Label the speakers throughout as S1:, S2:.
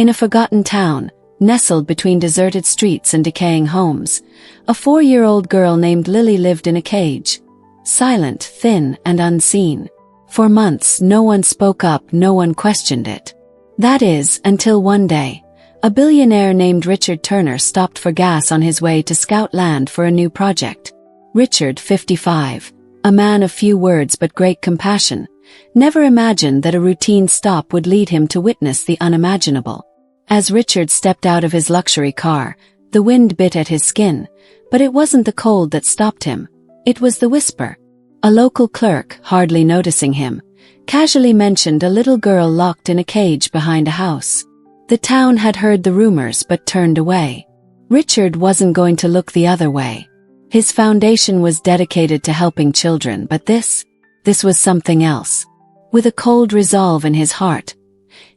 S1: In a forgotten town, nestled between deserted streets and decaying homes, a 4-year-old girl named Lily lived in a cage. Silent, thin, and unseen. For months, no one spoke up, no one questioned it. That is, until one day, a billionaire named Richard Turner stopped for gas on his way to scout land for a new project. Richard, 55, a man of few words but great compassion, never imagined that a routine stop would lead him to witness the unimaginable. As Richard stepped out of his luxury car, the wind bit at his skin, but it wasn't the cold that stopped him. It was the whisper. A local clerk, hardly noticing him, casually mentioned a little girl locked in a cage behind a house. The town had heard the rumors but turned away. Richard wasn't going to look the other way. His foundation was dedicated to helping children, but this was something else. With a cold resolve in his heart,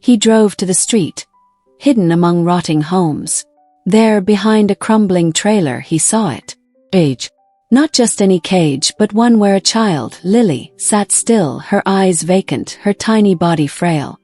S1: he drove to the street, hidden among rotting homes. There, behind a crumbling trailer, he saw it. Cage. Not just any cage, but one where a child, Lily, sat still, her eyes vacant, her tiny body frail.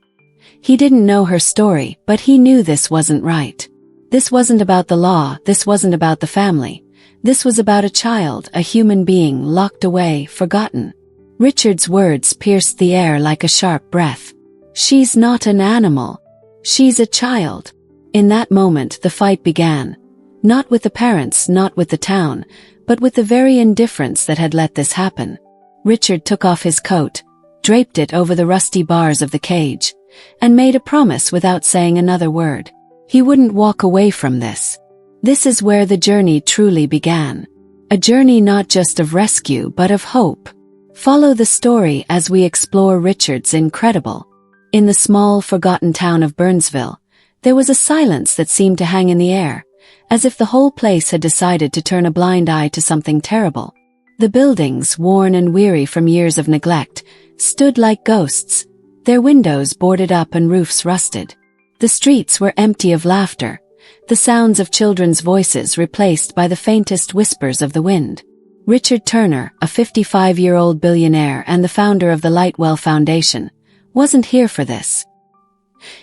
S1: He didn't know her story, but he knew this wasn't right. This wasn't about the law, this wasn't about the family. This was about a child, a human being, locked away, forgotten. Richard's words pierced the air like a sharp breath. She's not an animal. She's a child. In that moment, the fight began. Not with the parents, not with the town, but with the very indifference that had let this happen. Richard took off his coat, draped it over the rusty bars of the cage, and made a promise without saying another word. He wouldn't walk away from this. This is where the journey truly began. A journey not just of rescue but of hope. Follow the story as we explore Richard's incredible. In the small, forgotten town of Burnsville, there was a silence that seemed to hang in the air, as if the whole place had decided to turn a blind eye to something terrible. The buildings, worn and weary from years of neglect, stood like ghosts, their windows boarded up and roofs rusted. The streets were empty of laughter, the sounds of children's voices replaced by the faintest whispers of the wind. Richard Turner, a 55-year-old billionaire and the founder of the Lightwell Foundation, wasn't here for this.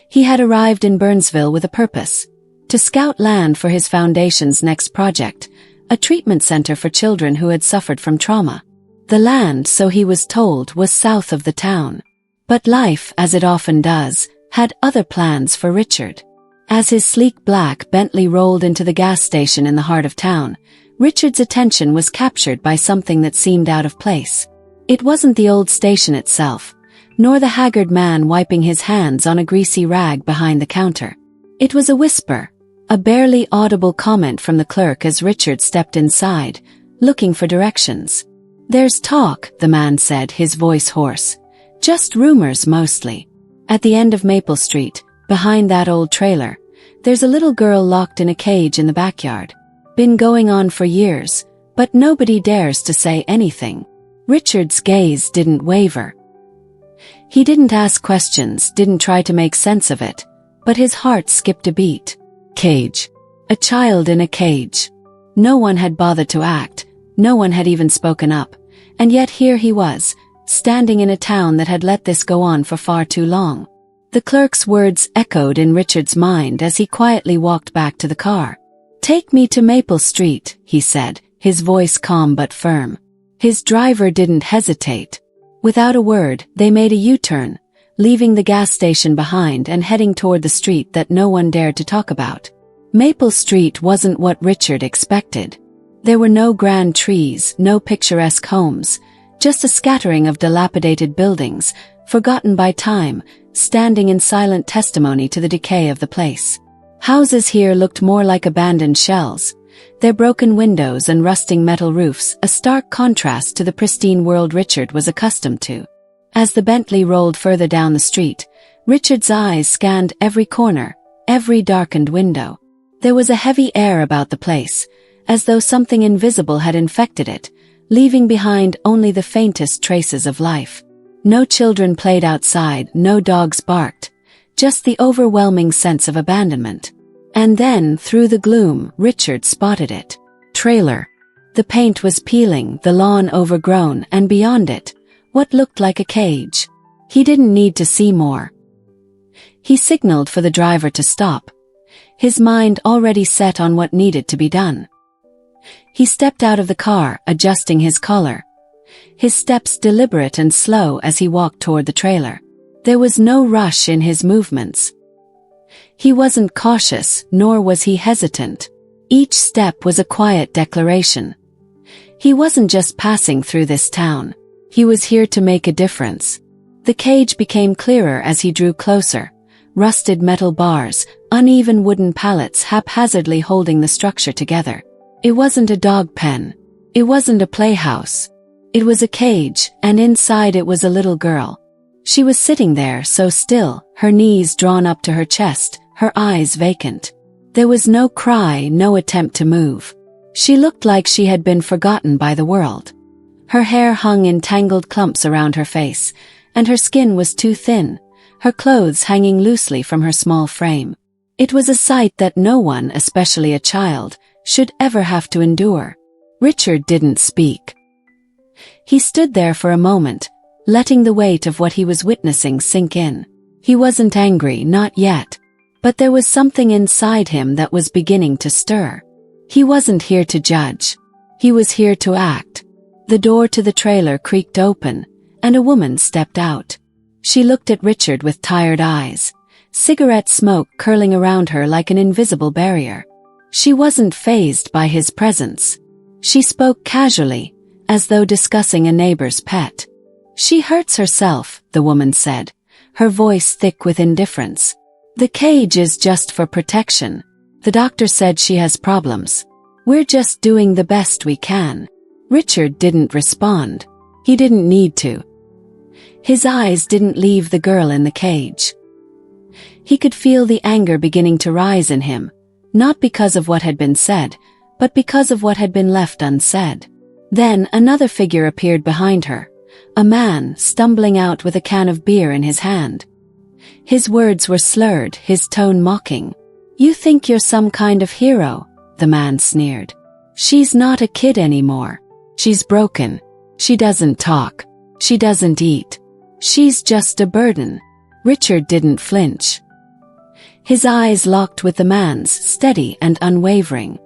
S1: He had arrived in Burnsville with a purpose: to scout land for his foundation's next project, a treatment center for children who had suffered from trauma. The land, so he was told, was south of the town. But life, as it often does, had other plans for Richard. As his sleek black Bentley rolled into the gas station in the heart of town, Richard's attention was captured by something that seemed out of place. It wasn't the old station itself, nor the haggard man wiping his hands on a greasy rag behind the counter. It was a whisper, a barely audible comment from the clerk as Richard stepped inside, looking for directions. "There's talk," the man said, his voice hoarse. "Just rumors mostly. At the end of Maple Street, behind that old trailer, there's a little girl locked in a cage in the backyard. Been going on for years, but nobody dares to say anything." Richard's gaze didn't waver. He didn't ask questions, didn't try to make sense of it, but his heart skipped a beat. Cage. A child in a cage. No one had bothered to act, no one had even spoken up, and yet here he was, standing in a town that had let this go on for far too long. The clerk's words echoed in Richard's mind as he quietly walked back to the car. "Take me to Maple Street," he said, his voice calm but firm. His driver didn't hesitate. Without a word, they made a U-turn, leaving the gas station behind and heading toward the street that no one dared to talk about. Maple Street wasn't what Richard expected. There were no grand trees, no picturesque homes, just a scattering of dilapidated buildings, forgotten by time, standing in silent testimony to the decay of the place. Houses here looked more like abandoned shells, their broken windows and rusting metal roofs a stark contrast to the pristine world Richard was accustomed to. As the Bentley rolled further down the street, Richard's eyes scanned every corner, every darkened window. There was a heavy air about the place, as though something invisible had infected it, leaving behind only the faintest traces of life. No children played outside, no dogs barked, just the overwhelming sense of abandonment. And then, through the gloom, Richard spotted it. Trailer. The paint was peeling, the lawn overgrown, and beyond it, what looked like a cage. He didn't need to see more. He signaled for the driver to stop, his mind already set on what needed to be done. He stepped out of the car, adjusting his collar, his steps deliberate and slow as he walked toward the trailer. There was no rush in his movements. He wasn't cautious, nor was he hesitant. Each step was a quiet declaration. He wasn't just passing through this town. He was here to make a difference. The cage became clearer as he drew closer. Rusted metal bars, uneven wooden pallets haphazardly holding the structure together. It wasn't a dog pen. It wasn't a playhouse. It was a cage, and inside it was a little girl. She was sitting there so still, her knees drawn up to her chest, her eyes vacant. There was no cry, no attempt to move. She looked like she had been forgotten by the world. Her hair hung in tangled clumps around her face, and her skin was too thin, her clothes hanging loosely from her small frame. It was a sight that no one, especially a child, should ever have to endure. Richard didn't speak. He stood there for a moment, letting the weight of what he was witnessing sink in. He wasn't angry, not yet. But there was something inside him that was beginning to stir. He wasn't here to judge. He was here to act. The door to the trailer creaked open, and a woman stepped out. She looked at Richard with tired eyes, cigarette smoke curling around her like an invisible barrier. She wasn't fazed by his presence. She spoke casually, as though discussing a neighbor's pet. "She hurts herself," the woman said, her voice thick with indifference. "The cage is just for protection. The doctor said she has problems. We're just doing the best we can." Richard didn't respond. He didn't need to. His eyes didn't leave the girl in the cage. He could feel the anger beginning to rise in him, not because of what had been said, but because of what had been left unsaid. Then another figure appeared behind her, a man stumbling out with a can of beer in his hand. His words were slurred, his tone mocking. "You think you're some kind of hero," the man sneered. "She's not a kid anymore. She's broken. She doesn't talk. She doesn't eat. She's just a burden." Richard didn't flinch. His eyes locked with the man's, steady and unwavering.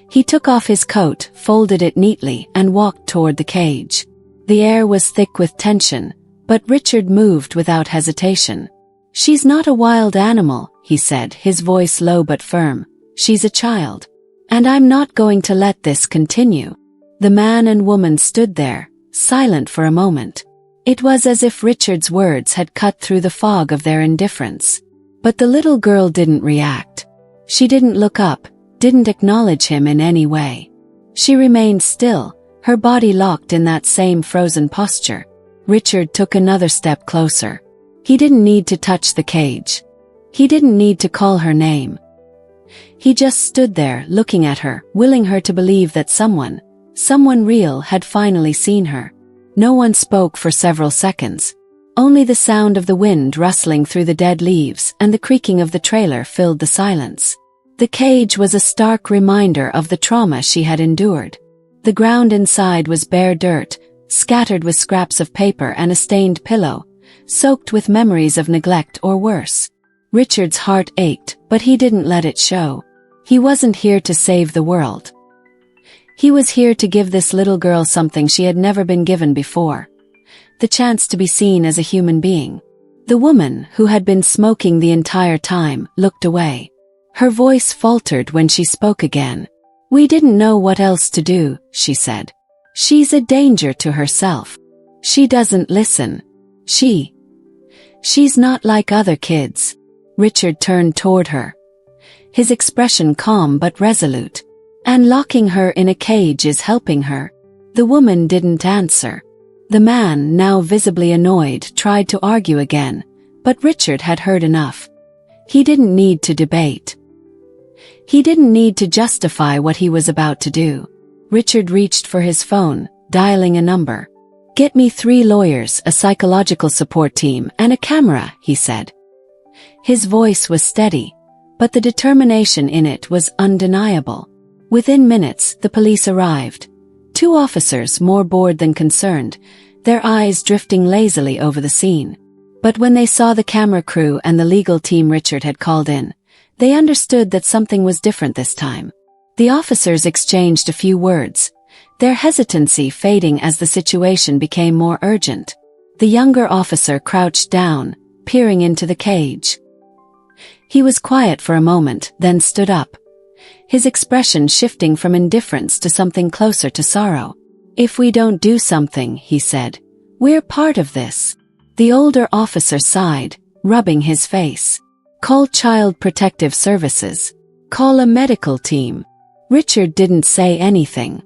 S1: He took off his coat, folded it neatly, and walked toward the cage. The air was thick with tension, but Richard moved without hesitation. "She's not a wild animal," he said, his voice low but firm. "She's a child. And I'm not going to let this continue." The man and woman stood there, silent for a moment. It was as if Richard's words had cut through the fog of their indifference. But the little girl didn't react. She didn't look up, didn't acknowledge him in any way. She remained still, her body locked in that same frozen posture. Richard took another step closer. He didn't need to touch the cage. He didn't need to call her name. He just stood there, looking at her, willing her to believe that someone real had finally seen her. No one spoke for several seconds. Only the sound of the wind rustling through the dead leaves and the creaking of the trailer filled the silence. The cage was a stark reminder of the trauma she had endured. The ground inside was bare dirt, scattered with scraps of paper and a stained pillow, soaked with memories of neglect or worse. Richard's heart ached, but he didn't let it show. He wasn't here to save the world. He was here to give this little girl something she had never been given before. The chance to be seen as a human being. The woman, who had been smoking the entire time, looked away. Her voice faltered when she spoke again. "We didn't know what else to do," she said. "She's a danger to herself. She doesn't listen. She's not like other kids." Richard turned toward her, his expression calm but resolute. "And locking her in a cage is helping her." The woman didn't answer. The man, now visibly annoyed, tried to argue again, but Richard had heard enough. He didn't need to debate. He didn't need to justify what he was about to do. Richard reached for his phone, dialing a number. "Get me 3 lawyers, a psychological support team, and a camera," he said. His voice was steady, but the determination in it was undeniable. Within minutes, the police arrived. 2 officers more bored than concerned, their eyes drifting lazily over the scene. But when they saw the camera crew and the legal team Richard had called in, they understood that something was different this time. The officers exchanged a few words, their hesitancy fading as the situation became more urgent. The younger officer crouched down, peering into the cage. He was quiet for a moment, then stood up, his expression shifting from indifference to something closer to sorrow. "If we don't do something," he said, "we're part of this." The older officer sighed, rubbing his face. "Call Child Protective Services. Call a medical team." Richard didn't say anything.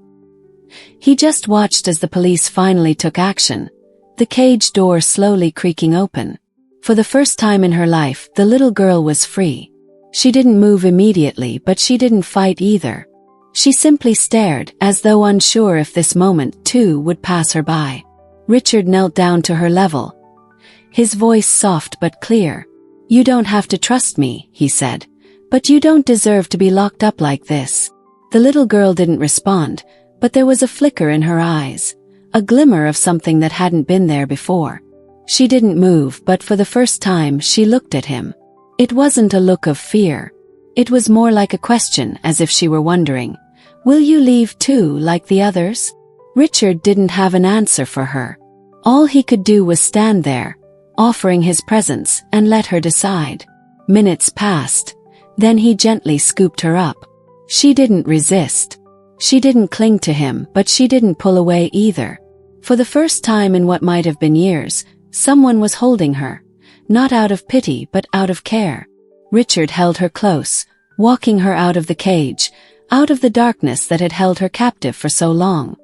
S1: He just watched as the police finally took action, the cage door slowly creaking open. For the first time in her life, the little girl was free. She didn't move immediately, but she didn't fight either. She simply stared, as though unsure if this moment, too, would pass her by. Richard knelt down to her level, his voice soft but clear. "You don't have to trust me," he said, "but you don't deserve to be locked up like this." The little girl didn't respond, but there was a flicker in her eyes, a glimmer of something that hadn't been there before. She didn't move, but for the first time she looked at him. It wasn't a look of fear. It was more like a question, as if she were wondering, "Will you leave too, like the others?" Richard didn't have an answer for her. All he could do was stand there, offering his presence, and let her decide. Minutes passed. Then he gently scooped her up. She didn't resist. She didn't cling to him, but she didn't pull away either. For the first time in what might have been years, someone was holding her, not out of pity but out of care. Richard held her close, walking her out of the cage, out of the darkness that had held her captive for so long.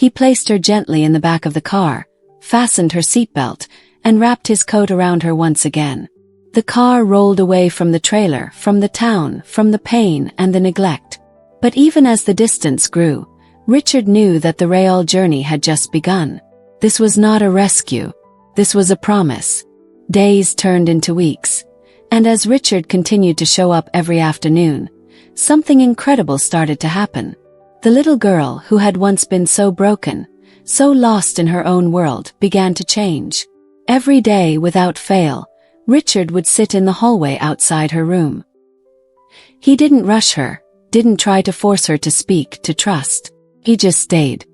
S1: He placed her gently in the back of the car, fastened her seatbelt, and wrapped his coat around her once again. The car rolled away from the trailer, from the town, from the pain and the neglect. But even as the distance grew, Richard knew that the real journey had just begun. This was not a rescue. This was a promise. Days turned into weeks, and as Richard continued to show up every afternoon, something incredible started to happen. The little girl, who had once been so broken, so lost in her own world, began to change. Every day, without fail, Richard would sit in the hallway outside her room. He didn't rush her, didn't try to force her to speak, to trust. He just stayed.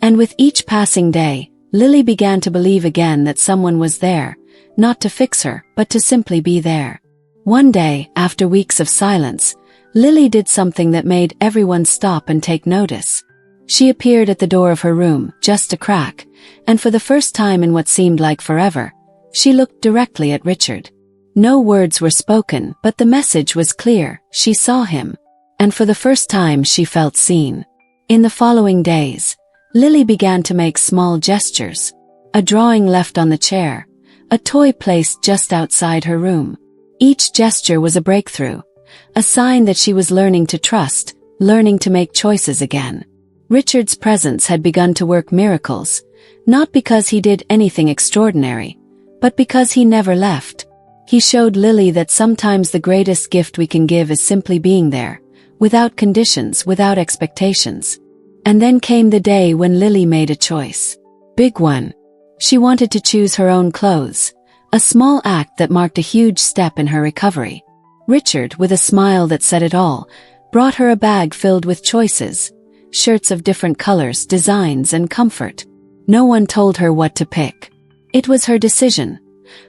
S1: And with each passing day, Lily began to believe again that someone was there, not to fix her, but to simply be there. One day, after weeks of silence, Lily did something that made everyone stop and take notice. She appeared at the door of her room, just a crack, and for the first time in what seemed like forever, she looked directly at Richard. No words were spoken, but the message was clear. She saw him. And for the first time she felt seen. In the following days, Lily began to make small gestures. A drawing left on the chair, a toy placed just outside her room. Each gesture was a breakthrough, a sign that she was learning to trust, learning to make choices again. Richard's presence had begun to work miracles, not because he did anything extraordinary, but because he never left. He showed Lily that sometimes the greatest gift we can give is simply being there, without conditions, without expectations. And then came the day when Lily made a choice. Big one. She wanted to choose her own clothes, a small act that marked a huge step in her recovery. Richard, with a smile that said it all, brought her a bag filled with choices, shirts of different colors, designs, and comfort. No one told her what to pick. It was her decision,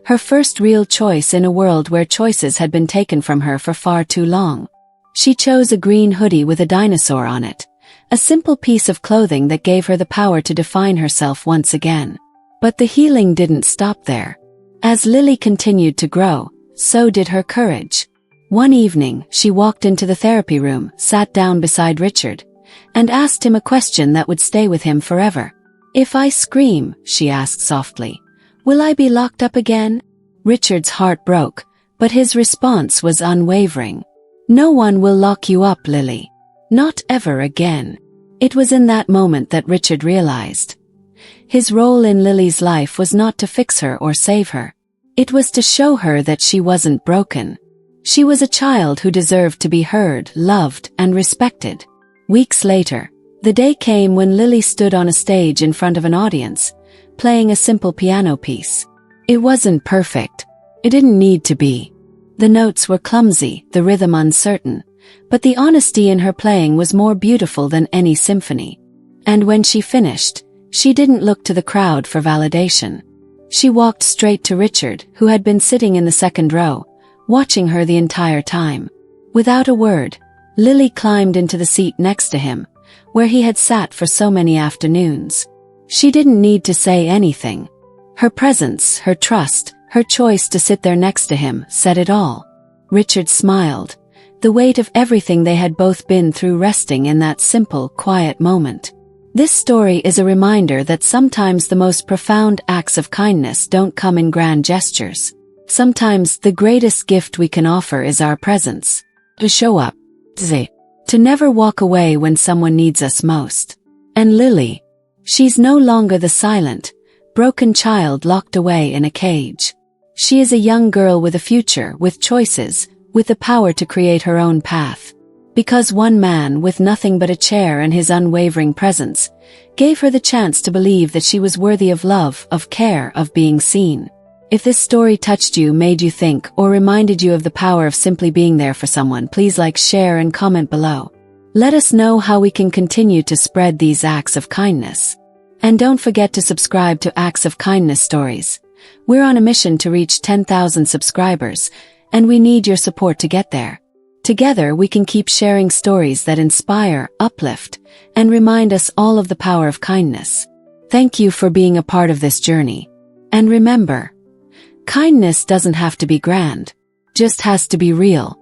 S1: her first real choice in a world where choices had been taken from her for far too long. She chose a green hoodie with a dinosaur on it, a simple piece of clothing that gave her the power to define herself once again. But the healing didn't stop there. As Lily continued to grow, so did her courage. One evening, she walked into the therapy room, sat down beside Richard, and asked him a question that would stay with him forever. "If I scream," she asked softly, "will I be locked up again?" Richard's heart broke, but his response was unwavering. "No one will lock you up, Lily. Not ever again." It was in that moment that Richard realized. His role in Lily's life was not to fix her or save her. It was to show her that she wasn't broken. She was a child who deserved to be heard, loved, and respected. Weeks later, the day came when Lily stood on a stage in front of an audience, playing a simple piano piece. It wasn't perfect. It didn't need to be. The notes were clumsy, the rhythm uncertain, but the honesty in her playing was more beautiful than any symphony. And when she finished, she didn't look to the crowd for validation. She walked straight to Richard, who had been sitting in the second row, watching her the entire time. Without a word, Lily climbed into the seat next to him, where he had sat for so many afternoons. She didn't need to say anything. Her presence, her trust, her choice to sit there next to him said it all. Richard smiled, the weight of everything they had both been through resting in that simple, quiet moment. This story is a reminder that sometimes the most profound acts of kindness don't come in grand gestures. Sometimes the greatest gift we can offer is our presence. To show up. To never walk away when someone needs us most. And Lily, she's no longer the silent, broken child locked away in a cage. She is a young girl with a future, with choices, with the power to create her own path. Because one man with nothing but a chair and his unwavering presence gave her the chance to believe that she was worthy of love, of care, of being seen. If this story touched you, made you think, or reminded you of the power of simply being there for someone, please like, share, and comment below. Let us know how we can continue to spread these acts of kindness. And don't forget to subscribe to Acts of Kindness Stories. We're on a mission to reach 10,000 subscribers, and we need your support to get there. Together we can keep sharing stories that inspire, uplift, and remind us all of the power of kindness. Thank you for being a part of this journey. And remember, kindness doesn't have to be grand, just has to be real.